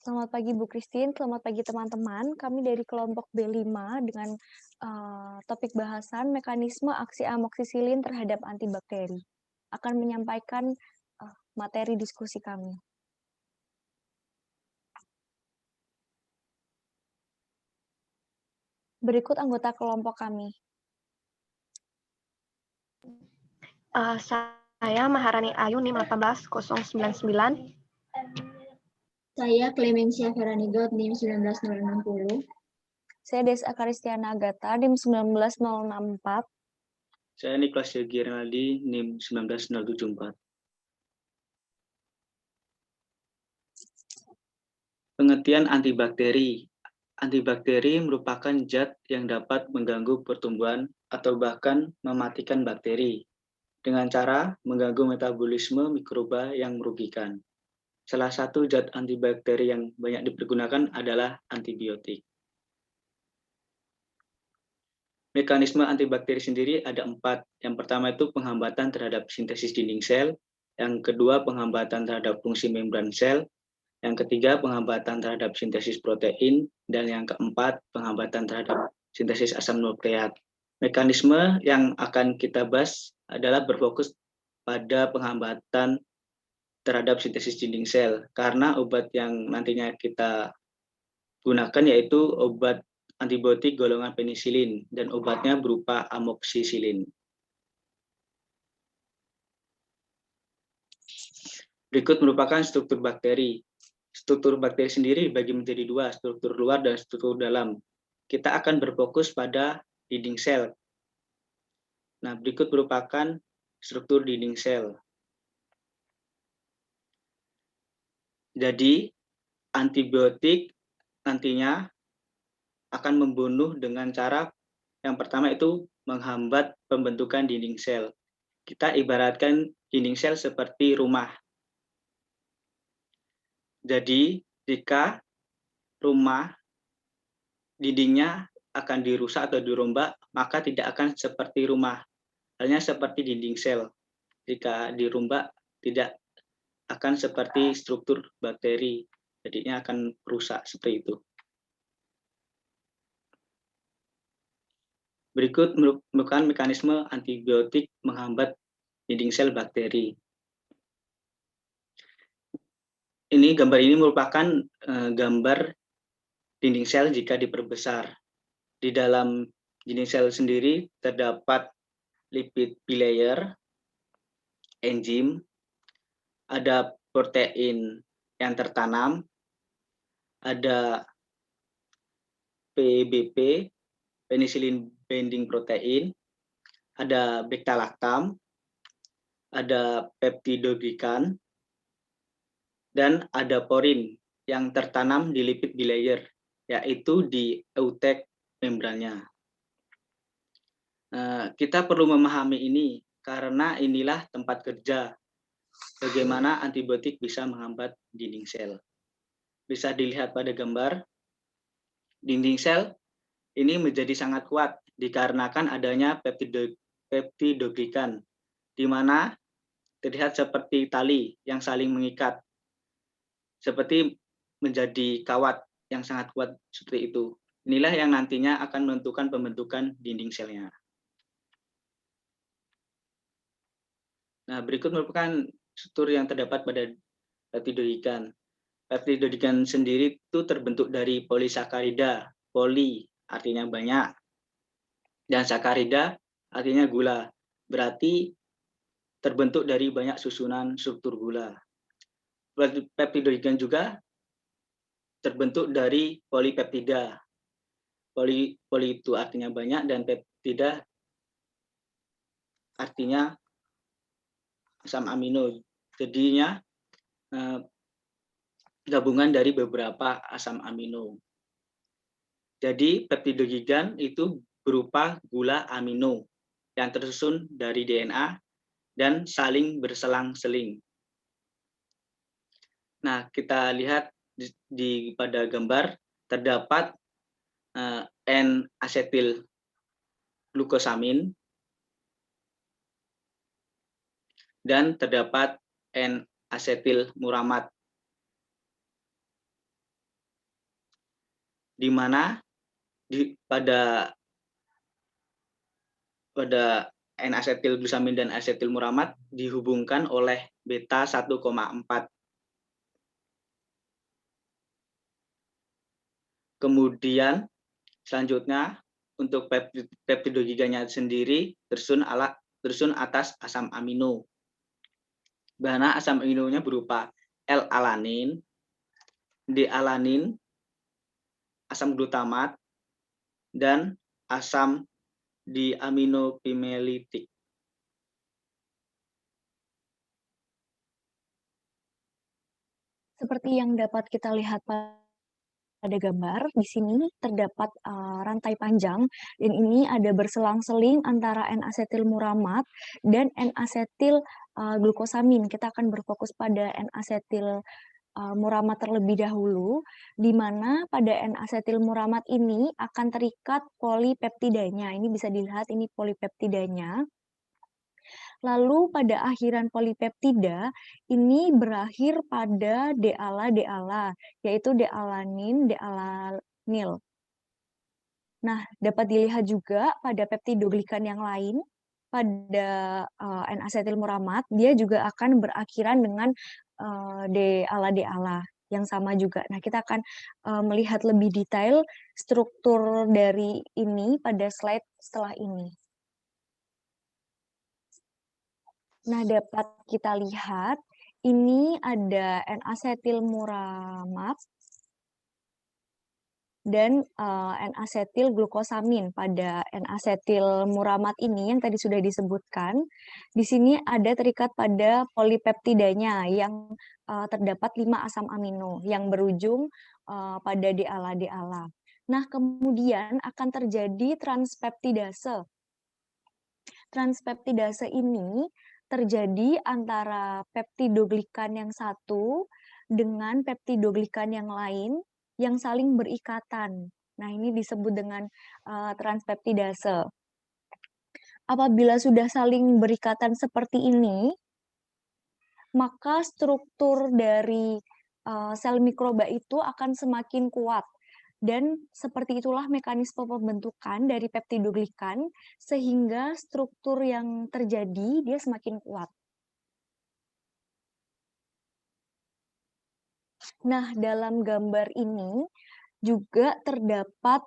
Selamat pagi Bu Christine, selamat pagi teman-teman. Kami dari kelompok B5 dengan topik bahasan mekanisme aksi amoksisilin terhadap antibakteri. Akan menyampaikan materi diskusi kami. Berikut anggota kelompok kami. Saya Maharani Ayu, NIM 18099. Saya Clemencia Veranigot, NIM 19060. Saya Desa Karistiana Agatha, NIM 19064. Saya Niklas Yogi Renaldi, NIM 19074. Pengertian antibakteri. Antibakteri merupakan zat yang dapat mengganggu pertumbuhan atau bahkan mematikan bakteri dengan cara mengganggu metabolisme mikroba yang merugikan. Salah satu zat antibakteri yang banyak dipergunakan adalah antibiotik. Mekanisme antibakteri sendiri ada 4. Yang pertama itu penghambatan terhadap sintesis dinding sel, yang kedua penghambatan terhadap fungsi membran sel, yang ketiga penghambatan terhadap sintesis protein, dan yang keempat penghambatan terhadap sintesis asam nukleat. Mekanisme yang akan kita bahas adalah berfokus pada penghambatan terhadap sintesis dinding sel, karena obat yang nantinya kita gunakan yaitu obat antibiotik golongan penisilin, dan obatnya berupa amoksisilin. Berikut merupakan struktur bakteri. Struktur bakteri sendiri dibagi menjadi 2, struktur luar dan struktur dalam. Kita akan berfokus pada dinding sel. Nah, berikut merupakan struktur dinding sel. Jadi, antibiotik nantinya akan membunuh dengan cara yang pertama itu menghambat pembentukan dinding sel. Kita ibaratkan dinding sel seperti rumah. Jadi, jika rumah dindingnya akan dirusak atau dirombak, maka tidak akan seperti rumah. Halnya seperti dinding sel. Jika dirombak, tidak akan seperti struktur bakteri. Jadinya akan rusak seperti itu. Berikut merupakan mekanisme antibiotik menghambat dinding sel bakteri. Gambar ini merupakan gambar dinding sel jika diperbesar. Di dalam dinding sel sendiri terdapat lipid bilayer, enzim, ada protein yang tertanam, ada PBP, penicillin binding protein, ada beta-lactam, ada peptidoglikan, dan ada porin yang tertanam di lipid bilayer, yaitu di eutek membrannya. Kita perlu memahami ini karena inilah tempat kerja bagaimana antibiotik bisa menghambat dinding sel. Bisa dilihat pada gambar, dinding sel ini menjadi sangat kuat dikarenakan adanya peptidoglikan, di mana terlihat seperti tali yang saling mengikat, seperti menjadi kawat yang sangat kuat seperti itu. Inilah yang nantinya akan menentukan pembentukan dinding selnya. Nah, berikut merupakan struktur yang terdapat pada peptidoglikan. Peptidoglikan sendiri itu terbentuk dari polisakarida. Poli artinya banyak, dan sakarida artinya gula. Berarti terbentuk dari banyak susunan struktur gula. Peptidoglikan juga terbentuk dari polipeptida. Poli itu artinya banyak dan peptida artinya asam amino. Jadinya gabungan dari beberapa asam amino. Jadi peptidoglikan itu berupa gula amino yang tersusun dari DNA dan saling berselang-seling. Nah, kita lihat pada gambar terdapat N-asetil glukosamin dan terdapat N-asetil muramat. di mana pada N-asetilglusamin dan asetilmuramat dihubungkan oleh beta 1,4. Kemudian selanjutnya untuk peptidogiganya sendiri tersusun atas asam amino. Bahan asam aminonya berupa L-alanin, D-alanin, asam glutamat, dan asam diaminopimelitik. Seperti yang dapat kita lihat pada gambar, di sini terdapat rantai panjang, dan ini ada berselang-seling antara N-asetilmuramat dan N-asetilglukosamin. Kita akan berfokus pada N-asetilmuramat terlebih dahulu, di mana pada N-asetilmuramat ini akan terikat polipeptidanya. Ini bisa dilihat, ini polipeptidanya. Lalu pada akhiran polipeptida ini berakhir pada D-ala, yaitu D-alanin, D-alanil. Nah, dapat dilihat juga pada peptidoglikan yang lain, pada N-asetilmuramat, dia juga akan berakhiran dengan D-ala yang sama juga. Nah, kita akan melihat lebih detail struktur dari ini pada slide setelah ini. Nah, dapat kita lihat, ini ada N-asetilmuramat dan N-asetilglukosamin. Pada N-asetilmuramat ini yang tadi sudah disebutkan, di sini ada terikat pada polipeptidanya yang terdapat 5 asam amino yang berujung pada D-ala. Nah, kemudian akan terjadi transpeptidase. Transpeptidase ini terjadi antara peptidoglikan yang satu dengan peptidoglikan yang lain yang saling berikatan. Nah, ini disebut dengan transpeptidase. Apabila sudah saling berikatan seperti ini, maka struktur dari sel mikroba itu akan semakin kuat. Dan seperti itulah mekanisme pembentukan dari peptidoglikan, sehingga struktur yang terjadi dia semakin kuat. Nah, dalam gambar ini juga terdapat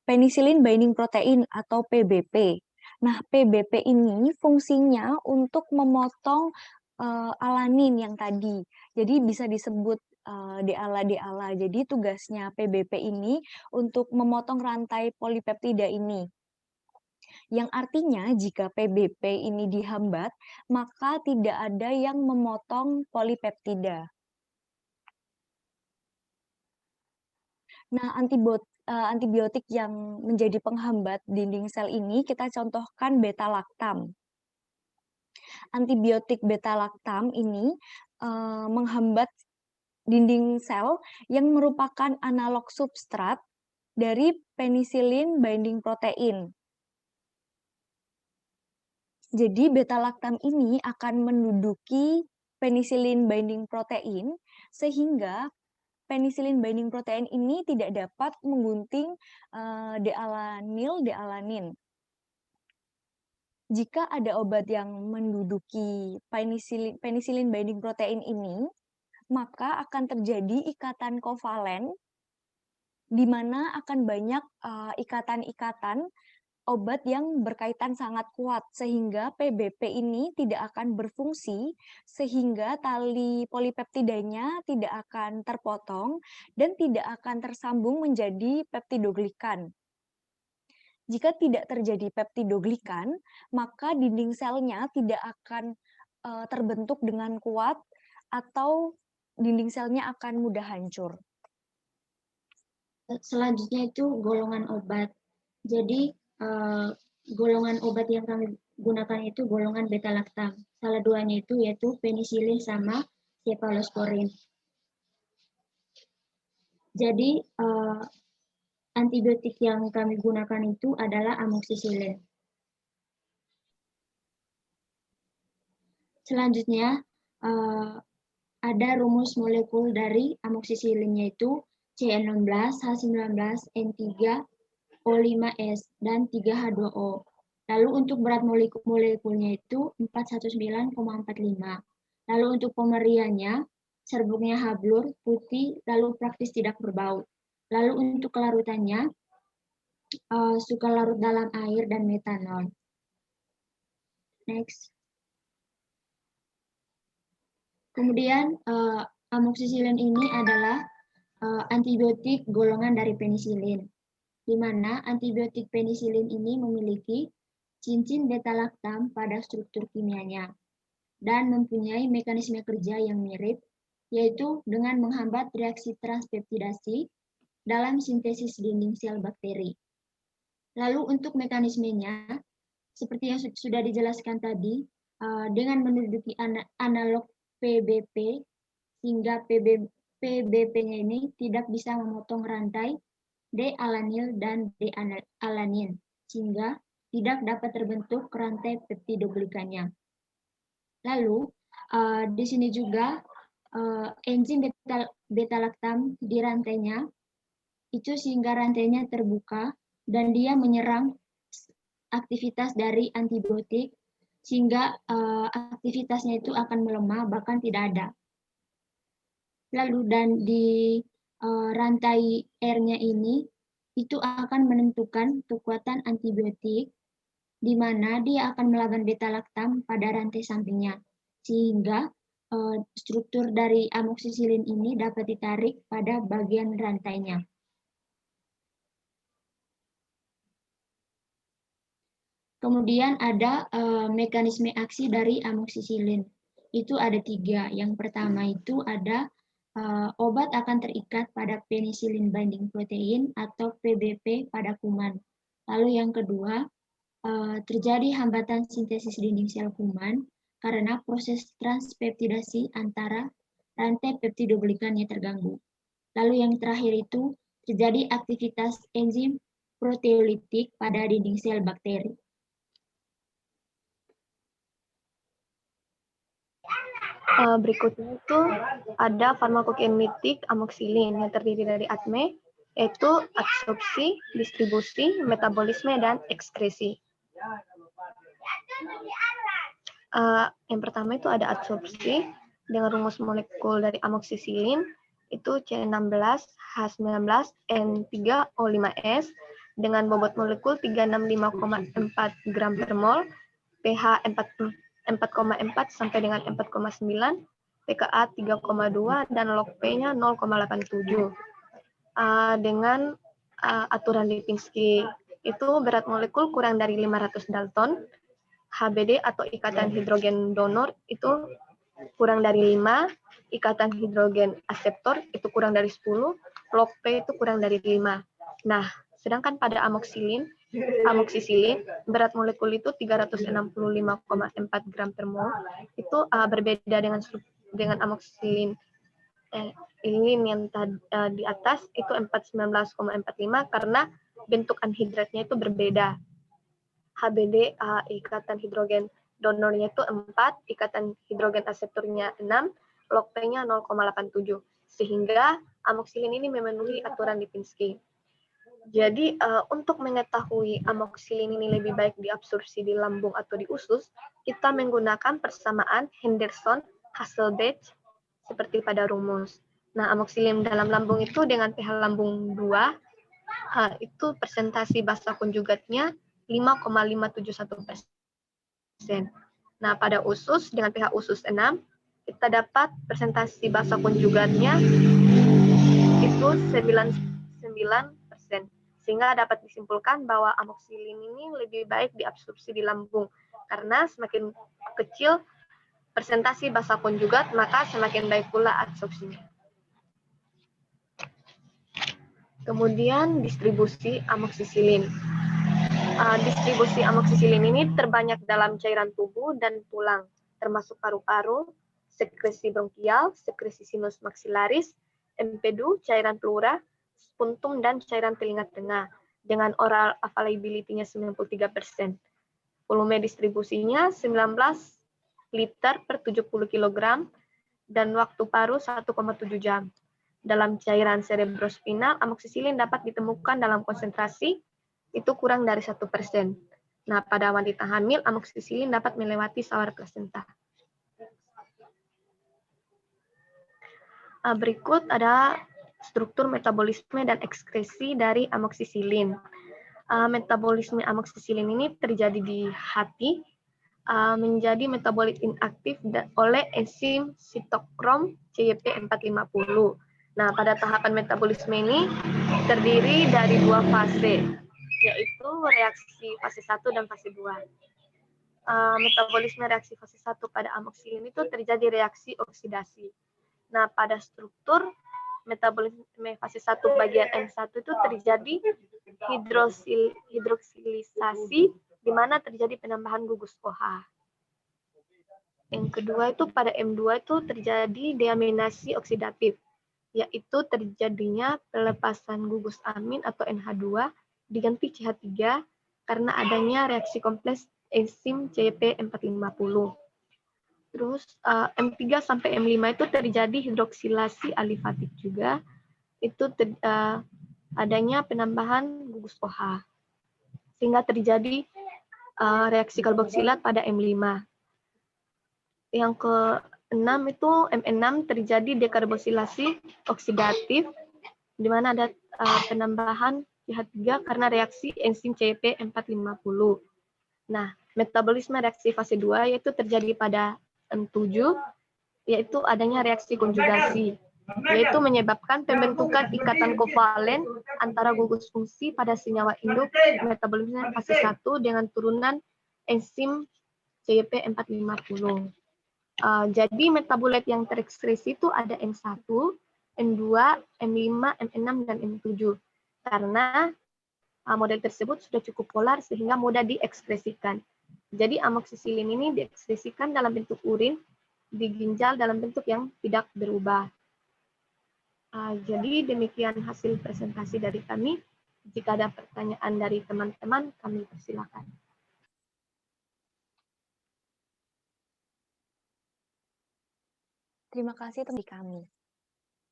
penicillin binding protein atau PBP. Nah, PBP ini fungsinya untuk memotong alanin yang tadi. Jadi bisa disebut D-ala. Jadi tugasnya PBP ini untuk memotong rantai polipeptida ini. Yang artinya jika PBP ini dihambat, maka tidak ada yang memotong polipeptida. Nah, antibiotik yang menjadi penghambat dinding sel ini kita contohkan beta-laktam. Antibiotik beta-laktam ini menghambat dinding sel yang merupakan analog substrat dari penicillin binding protein. Jadi beta-laktam ini akan menduduki penicillin binding protein sehingga penicillin binding protein ini tidak dapat menggunting D-alanil, D-alanin. Jika ada obat yang menduduki penicillin binding protein ini, maka akan terjadi ikatan kovalen, di mana akan banyak ikatan-ikatan obat yang berkaitan sangat kuat, sehingga PBP ini tidak akan berfungsi, sehingga tali polipeptidanya tidak akan terpotong dan tidak akan tersambung menjadi peptidoglikan. Jika tidak terjadi peptidoglikan, maka dinding selnya tidak akan terbentuk dengan kuat atau dinding selnya akan mudah hancur. Selanjutnya itu golongan obat. Jadi golongan obat yang kami gunakan itu golongan beta-laktam. Salah duanya itu yaitu penicillin sama cephalosporin. Jadi antibiotik yang kami gunakan itu adalah amoksisilin. Selanjutnya ada rumus molekul dari amoksisilin, yaitu C16, H19, N3, O5S, dan 3H2O. Lalu untuk berat molekulnya itu 419,45. Lalu untuk pemeriannya, serbuknya hablur, putih, lalu praktis tidak berbau. Lalu untuk kelarutannya, suka larut dalam air dan metanol. Next. Kemudian amoksisilin ini adalah antibiotik golongan dari penisilin, di mana antibiotik penisilin ini memiliki cincin beta-laktam pada struktur kimianya dan mempunyai mekanisme kerja yang mirip, yaitu dengan menghambat reaksi transpeptidasi dalam sintesis dinding sel bakteri. Lalu untuk mekanismenya, seperti yang sudah dijelaskan tadi, dengan menduduki analog PBP, sehingga PBP-nya ini tidak bisa memotong rantai D-alanil dan D-alanin, sehingga tidak dapat terbentuk rantai peptidoglikannya. Lalu, di sini juga enzim beta-laktam di rantainya, itu sehingga rantainya terbuka dan dia menyerang aktivitas dari antibiotik, sehingga aktivitasnya itu akan melemah, bahkan tidak ada. Lalu dan di rantai R-nya ini, itu akan menentukan kekuatan antibiotik, di mana dia akan melawan beta-laktam pada rantai sampingnya, sehingga struktur dari amoksisilin ini dapat ditarik pada bagian rantainya. Kemudian ada mekanisme aksi dari amoksisilin. Itu ada 3. Yang pertama itu ada obat akan terikat pada penicillin binding protein atau PBP pada kuman. Lalu yang kedua, terjadi hambatan sintesis dinding sel kuman karena proses transpeptidasi antara rantai peptidoglikannya terganggu. Lalu yang terakhir itu terjadi aktivitas enzim proteolitik pada dinding sel bakteri. Berikutnya itu ada farmakokinetik amoksilin yang terdiri dari ATME, yaitu absorpsi, distribusi, metabolisme, dan ekskresi. Yang pertama itu ada absorpsi dengan rumus molekul dari amoksisilin itu C16, H19, N3O5S dengan bobot molekul 365,4 gram per mol, pH 4,4 sampai dengan 4,9, pKa 3,2 dan log P-nya 0,87. Dengan aturan Lipinski itu berat molekul kurang dari 500 Dalton, HBD atau ikatan hidrogen donor itu kurang dari 5, ikatan hidrogen aseptor itu kurang dari 10, log P itu kurang dari 5. Nah, sedangkan pada amoksisilin berat molekul itu 365,4 gram per mol. Itu berbeda dengan amoksisilin ini yang di atas itu 419,45 karena bentuk anhidratnya itu berbeda. HBD ikatan hidrogen donornya itu 4, ikatan hidrogen aseptornya 6, log P-nya 0,87. Sehingga amoksilin ini memenuhi aturan Lipinski. Jadi untuk mengetahui amoksilin ini lebih baik diabsorpsi di lambung atau di usus, kita menggunakan persamaan Henderson-Hasselbalch seperti pada rumus. Nah, amoksilin dalam lambung itu dengan pH lambung 2, itu persentasi basa konjugatnya 5,571%. Nah, pada usus dengan pH usus 6, kita dapat persentasi basa konjugatnya itu 99%. Sehingga dapat disimpulkan bahwa amoksilin ini lebih baik diabsorpsi di lambung karena semakin kecil persentasi basa konjugat, maka semakin baik pula absorpsinya. Kemudian distribusi amoksisilin. Distribusi amoksisilin ini terbanyak dalam cairan tubuh dan tulang, termasuk paru-paru, sekresi bronkial, sekresi sinus maksilaris, empedu, cairan pleura, spuntum, dan cairan telinga tengah, dengan oral availability-nya 93%. Volume distribusinya 19 liter per 70 kg, dan waktu paru 1,7 jam. dalam cairan cerebrospinal, amoksisilin dapat ditemukan dalam konsentrasi itu kurang dari 1%. Nah, pada wanita hamil, amoksisilin dapat melewati sawar plasenta. Berikut ada struktur metabolisme dan ekskresi dari amoksisilin. Metabolisme amoksisilin ini terjadi di hati, menjadi metabolit inaktif oleh enzim sitokrom CYP450. Nah, pada tahapan metabolisme ini terdiri dari 2 fase, yaitu reaksi fase 1 dan fase 2. Metabolisme reaksi fase 1 pada amoksisilin itu terjadi reaksi oksidasi. Nah, pada struktur metabolisme fase 1 bagian M1 itu terjadi hidroksilisasi, di mana terjadi penambahan gugus OH. Yang kedua itu pada M2 itu terjadi deaminasi oksidatif, yaitu terjadinya pelepasan gugus amin atau NH2 diganti CH3 karena adanya reaksi kompleks enzim CYP450. Terus M3 sampai M5 itu terjadi hidroksilasi alifatik juga, itu adanya penambahan gugus OH, sehingga terjadi reaksi karboksilat pada M5. Yang ke-6 itu M6 terjadi dekarboksilasi oksidatif, di mana ada penambahan CH3 karena reaksi enzim CYP450. Nah, metabolisme reaksi fase 2 yaitu terjadi pada M7, yaitu adanya reaksi konjugasi, yaitu menyebabkan pembentukan ikatan kovalen antara gugus fungsi pada senyawa induk metabolisme fase 1 dengan turunan enzim CYP450. Jadi metabolit yang terekskresi itu ada M1, M2, M5, M6, dan M7. Karena model tersebut sudah cukup polar sehingga mudah diekskresikan. Jadi amoksisilin ini diekskresikan dalam bentuk urin, di ginjal dalam bentuk yang tidak berubah. Jadi demikian hasil presentasi dari kami. Jika ada pertanyaan dari teman-teman, kami persilakan. Terima kasih teman kami.